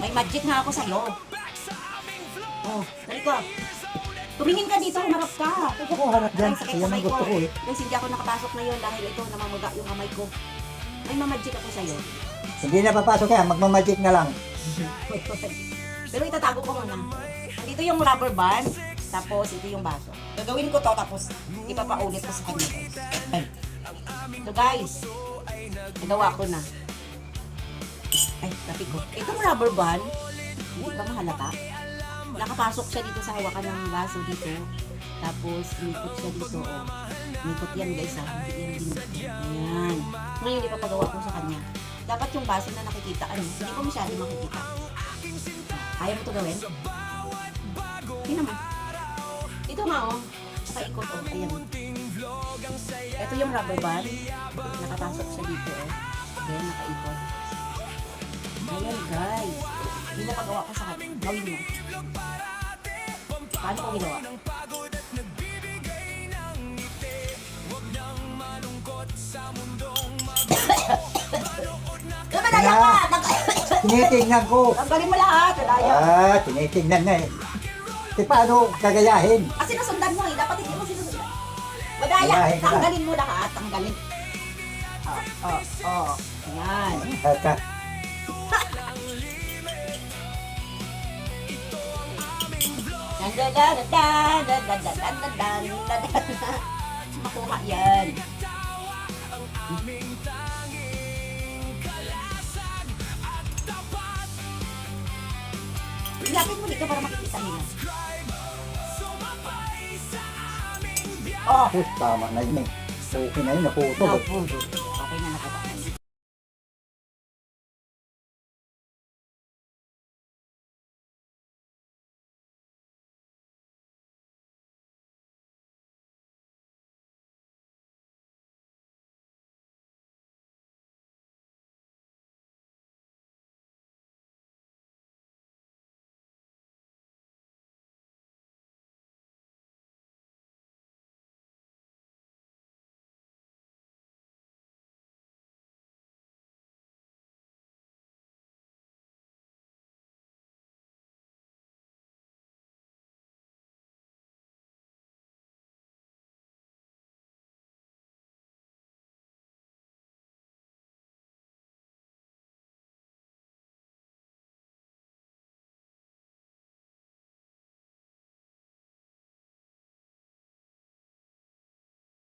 May magic nga ako sa'yo. Oh, dali ko. Tumingin ka dito, humarap ka. Ito ko harap dyan. Aray, sakit Kaya kamay ang gusto ko eh. Guys, hindi ako nakapasok ngayon dahil ito namamaga yung kamay ko. May mamagic ako sa'yo. Hindi na papasok yan. Magmamagic na lang. Pero itatago ko muna. Dito yung rubber band, tapos ito yung baso. Gagawin ko to, tapos ipapaulit ko sa kanya guys. So guys, nagawa ko na. Ay, tapi ko. Itong rubber band, hindi ba mahalata? Nakapasok siya dito sa hawakan ng baso dito. Tapos, umikot siya dito. Oh. Umikot yan guys ha. Hindi yan binukot. Ayan. Ngayon, ipapagawa ko sa kanya. Dapat yung baso na nakikita, ano, hindi ko masyado makikita. Kaya mo ito gawin? Hindi naman. Ito nga oh. Nakaikot oh. Ayan. Ito yung rubber band. Nakapasok siya dito oh. Ayan, nakaikot. Ayan guys. Pinapagawa ko sa kanya. Gawin mo. Paano ko ginawa? Madaya ka! Tinitingnan ko. Tanggalin mo lahat. Madaya. Tinitingnan na eh. Paano gagayahin? Kasi nasundan mo eh. Dapat hindi mo sinusundan. Madaya. Gayahin ka. Tanggalin mo lahat. Tanggalin. Ayan. Makuha yan. Ilapin mo dito para makikita nila. Oh, Tama na yun eh. Okay na yun. Naputol. naputol.